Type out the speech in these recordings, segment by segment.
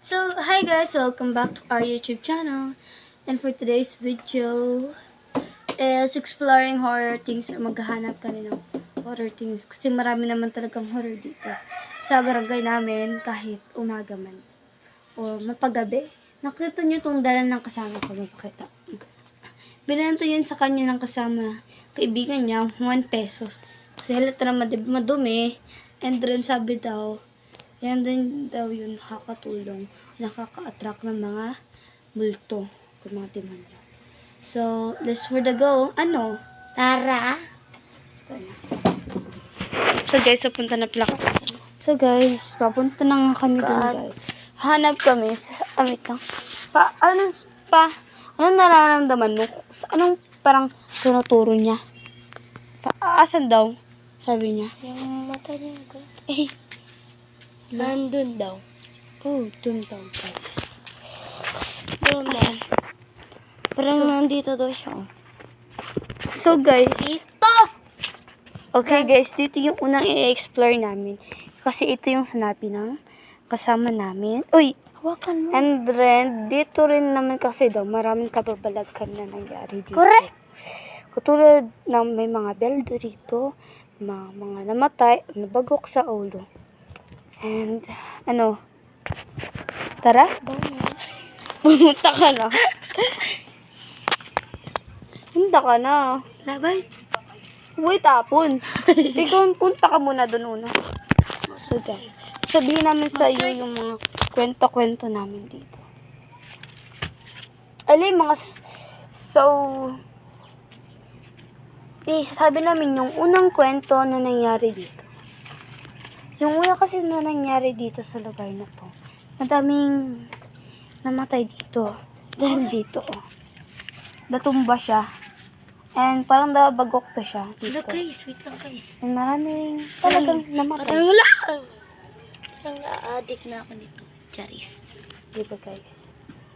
So, hi guys! Welcome back to our YouTube channel. And for today's video is exploring horror things or maghahanap kami ng horror things. Kasi marami naman talagang horror dito sa barangay namin kahit umaga man o mapagabi. Nakita niyo itong dala ng kasama ko. Mapakita. Binenta yun sa kanya ng kasama kaibigan niya 1 pesos. Kasi halata naman madumi. And then sabi daw, yan din daw yun nakakatulong, nakaka-attract ng mga multo o mga demonyo. So, let's for the go. Ano? Tara. So guys, papunta na pala kami. So guys, papunta na nga kami dun guys. Hanap kami sa amit lang. Anong nararamdaman mo? Anong parang tinuturo niya? Asan daw? Sabi niya. Yung mata niya ko. Eh, Nandun daw. oh, dun daw guys. Doon daw. Parang nandito daw siya. So guys, Dito! okay guys, dito yung unang i-explore namin. Kasi ito yung sinabi ng kasama namin. Uy! Hawakan mo. And then, dito rin naman kasi daw, maraming kababalaghan na nangyari dito. Correct! Katulad ng may mga beldo dito, mga namatay, nabagok sa ulo. And, tara? Pumunta ka na. Punta ka na. Labay. Uy, tapon. Ikaw, punta ka muna doon una. So guys, sabihin namin sa iyo yung mga kwento-kwento namin dito. Sabi namin yung unang kwento na nangyari dito. Yung una kasi na nangyari dito sa lugar na to, madaming namatay dito. Dahil dito, natumba siya. And parang nabagok to siya dito. Guys, wait lang guys. And maraming talagang namatay. Parang wala. Parang na-addict na ako nito. Charis. Diba guys?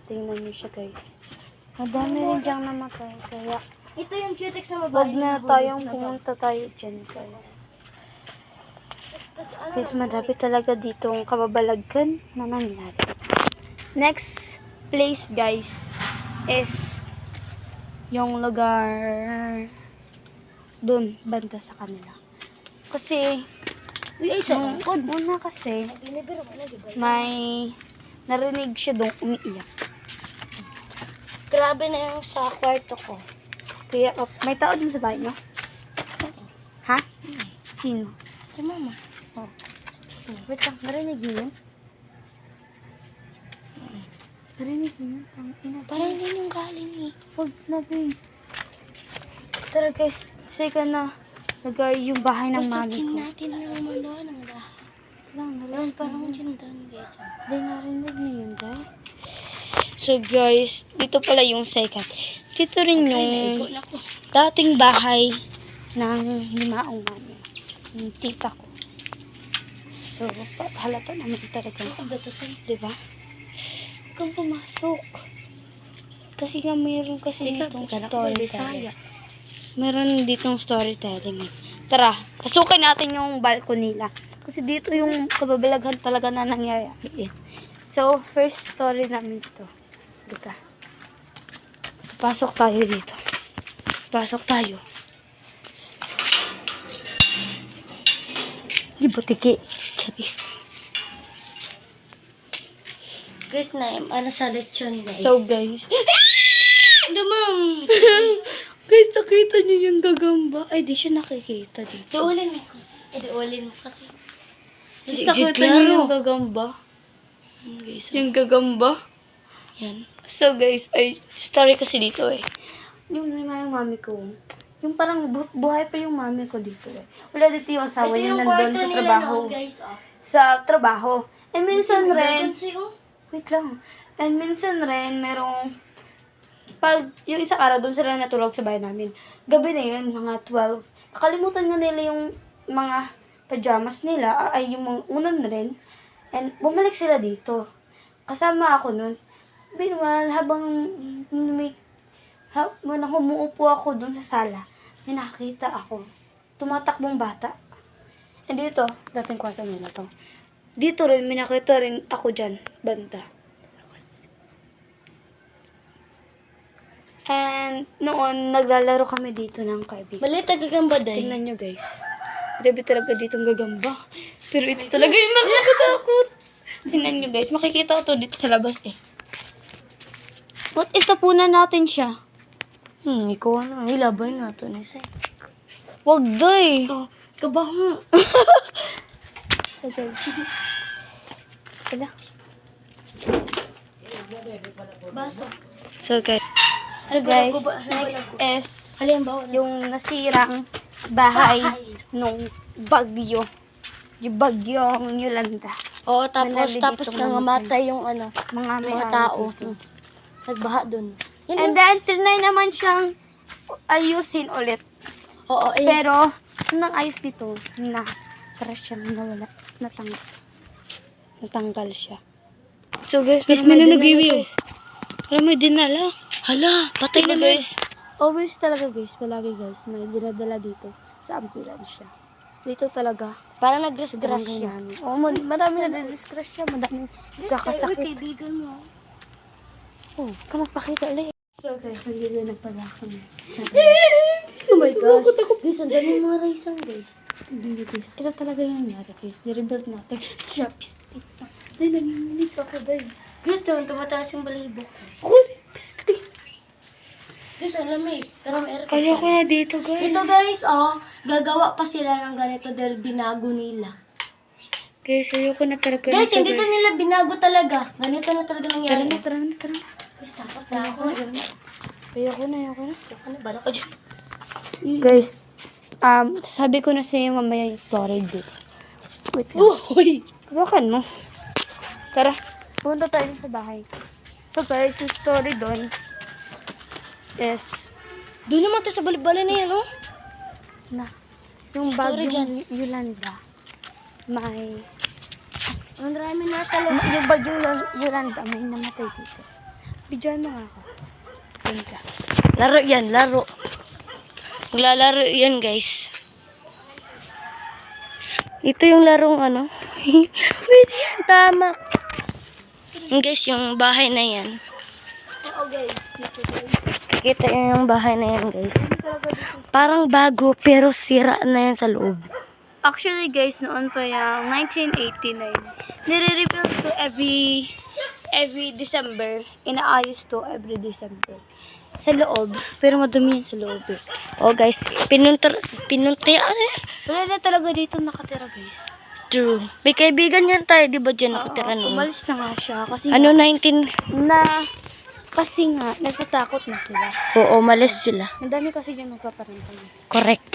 Tingnan niyo siya guys. Madami rin diyang namatay. Kaya Ito yung cutex na wag na tayong pumunta tayo dyan guys. Guys, marami talaga dito ang kababalaghan na nangyari. Next place guys is yung lugar dun, banda sa kanila. Kasi nung una kasi may narinig siya doon umiiyak. Grabe na yung sa kwarto ko. Kaya may tao din sa bahay niyo? Ha? Sino? Si mama. Oh. Wait lang, narinig niyo yun? Narinig niyo yun? Parang yun yung galing eh. Huwag na, babe. Tara guys, sige na. Lugar yung bahay ng mami Pasukin ko. natin ng ano ng lahat. Lang, Yan, parang yun doon guys. Hindi narinig niyo yun, guys. So guys, dito pala yung second. Dito rin yung dating bahay ng limaong mami. Yung tita ko. So, halata naman talaga. Diba? Huwag kang pumasok. Kasi nga mayroon kasi ditong storytelling. Meron ditong storytelling. Tara, pasukin natin yung balcony nila. Kasi dito yung kababalaghan talaga na nangyayari. So, first story namin dito. Dito. Pasok tayo dito. Pasok tayo. Di butiki. Charis. Guys, ano sa lechon guys. So, guys. Dumam! Guys, nakita niyo yung gagamba. Ay, di siya nakikita dito. Duulin mo kasi. Duulin mo kasi. Guys, nakita niyo yung gagamba. Guys, Yung gagamba. yan. So, guys, ay, story kasi dito eh. Yung mami ko, yung parang buhay pa yung mami ko dito eh. Wala dito yung asawa niya nandun sa trabaho. Guys, Sa trabaho. And minsan rin, oh. wait lang. And minsan rin, merong, pag yung isang araw doon sila natulog sa bahay namin. Gabi na yun, mga 12. Nakalimutan nga nila yung mga pajamas nila, ay yung mga unan rin. And bumalik sila dito. Kasama ako nun. Meanwhile, habang umuupo ako dun sa sala, may nakita ako. Tumatakbong bata. And dito, dating kwarto nila to. Dito rin, may nakita rin ako dyan, banda. And noon, naglalaro kami dito ng kaibigan. Maliit ang gagamba day. Tingnan nyo guys. Grabe talaga ditong gagamba. Pero ito talaga yung nakakatakot. Tingnan nyo guys. Makikita ko to dito sa labas eh. What itapunan natin siya? Ikaw ano. Ilabay na ito. Nisay. Wag day. Oh, kabaho. So guys. Wala. Baso. So guys. Next is Halin ba? yung nasirang bahay nung bagyo. Yung bagyong Yolanda. Oo, tapos Manali tapos dito nangamatay yung ano, Mga mga tao. Nagbaha dun. Yun And then, trinay naman siyang ayusin ulit. Oo, eh. Pero, nang ayos dito, crash siya, nawala, natanggal siya. So guys, may nag-review. Pero may dinala. Hala, patay Diba na guys? Always talaga guys, palagi guys, may dinadala dito sa ambulansya. Dito talaga. Parang nag-disgrasya. Oo, marami na disgrasya, madaming kakasakit. Kaibigan mo. Oh, ka magpakita ulit. So guys, nandito na pala kami. Oh my gosh. Guys, ang dami mga raisan, guys. Hindi guys, ito talaga yung nangyari guys. Nirebuild natin. Siya, pistik na. Dahil nanginginig ako dahil. Guys, doon tumataas yung balibo. Guys, ang lamig. Pero may aircon. Kaya ko na dito guys. Ito guys, gagawa pa sila ng ganito dahil binago nila. Guys, ayoko na talaga. Guys, nito, hindi to nila binago talaga. Ganito na talaga nangyari. Tara na. Guys, dapat na ako. Ayoko na. Ayoko na, bala ko dyan. Guys, sabi ko na sa iyo mamaya yung story dito. Wait lang. Uy! Hawakan mo. Tara, punta tayo sa bahay. So guys, yung story doon is Doon naman to sa balibali na yan, oh. na yung Story bagyong Yolanda may Ang marami na talaga. yung bagyong Yolanda may namatay dito. Bidyoan mo nga ako. Doon ka. Laro yan, laro. Maglalaro yan, guys. Ito yung larong ano. Wait, yan, tama. Yung guys, yung bahay na yan. Oo guys, Kita yung bahay na yan, guys. Parang bago, pero sira na yan sa loob. actually guys, noon pa yung 1989. Nire-rebuild to every December. Inaayos to every December. Sa loob. Pero madumi yan sa loob eh. Oh, guys, pinunta. Wala na talaga dito nakatira guys. True. May kaibigan yan tayo, di ba dyan nakatira noon? Umalis na nga siya. Kasi Ano, kasi nga, natatakot na sila. Oo, malis sila. Ang dami kasi dyan nagpaparantay. Correct.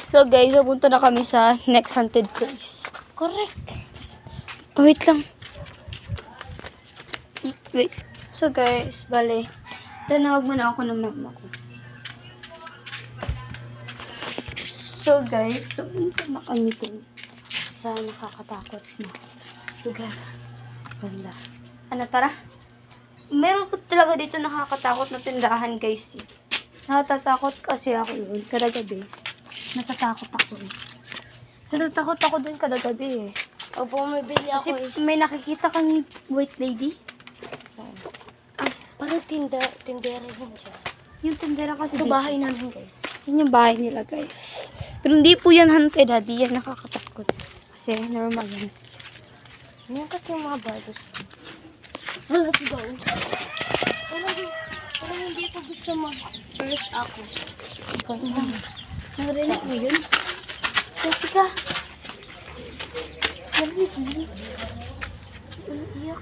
So guys, pupunta na kami sa next haunted place. Correct. Oh, wait lang. Wait. So guys, bale, tinawag muna ako ng mama ko. So guys, pupunta na kami dun sa nakakatakot na lugar. Banda. Ano, tara? Meron po talaga dito nakakatakot na tindahan guys. Natatakot kasi ako yun kada gabi. Natatakot ako eh. Natatakot ako dun kada gabi eh. Opo, may bili Kasi ako eh. may nakikita kang white lady. Parang tindera yun siya. Yung tindera kasi Ito dito. bahay namin, guys. Yun yung bahay nila guys. Pero hindi po yan haunted ha. Di yan nakakatakot. Kasi normal yan. Yan kasi yung mga balos. Wala ko ba? Parang hindi ko gusto mag-first ako. Narinig mo yun? Jessica! Narinig mo yun? Iyak.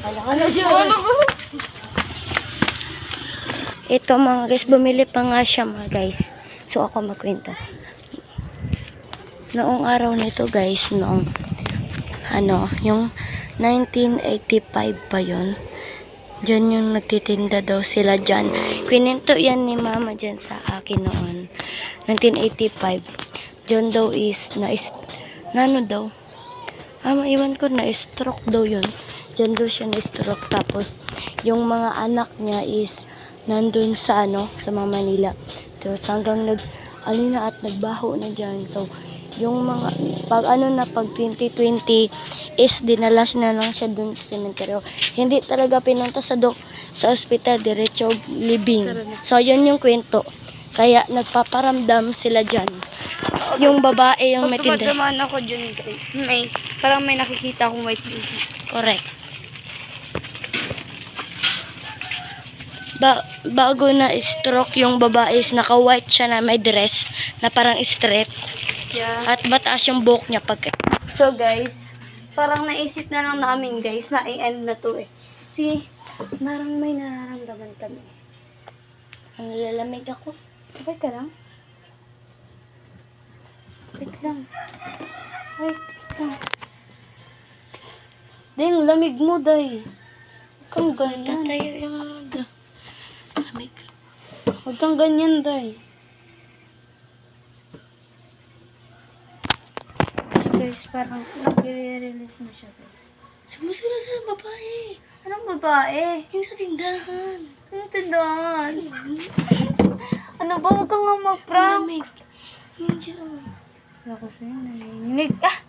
Wala ka na siya. Ito mga guys, bumili pa nga siya mga guys. So ako magkwento. Noong araw nito guys, noong yung 1985 pa yun. Diyan yung nagtitinda daw sila dyan. Kwento yan ni mama dyan sa akin noon. 1985. Diyan daw is, maiwan ko na-stroke daw yun. Diyan daw siya na-stroke. Tapos, yung mga anak niya is, nandun sa sa Manila. Tapos hanggang nagbaho na dyan. So, yung mga, pag 2020 is dinala na lang siya dun sa cemetery. Hindi talaga pinunta sa ospital, diretso living. So, yun yung kwento. Kaya, nagpaparamdam sila dyan. Yung babae, yung may Pag tinda. dumaan ako dyan, guys, parang may nakikita akong white lady. Correct. Bago na stroke yung babae is naka-white siya na may dress na parang strip. Yeah. At mataas yung buhok niya pag... So guys, parang naisip na lang namin guys na i-end na to eh. Kasi parang may nararamdaman kami. Ang lalamig ako. Okay ka lang? Wait lang. Wait lang. Ding, lamig mo, day. Huwag kang ganyan. Tatayo yung mga... Lamig. Huwag kang ganyan, day. Guys, parang nag-release na siya, guys. Sumusura sa babae. Anong babae? Yung sa tindahan. Anong tindahan? Ano ba? Huwag kang nga mag-prank. Lamig. Yung siya. Ako sa'yo, nanginginig. Ah!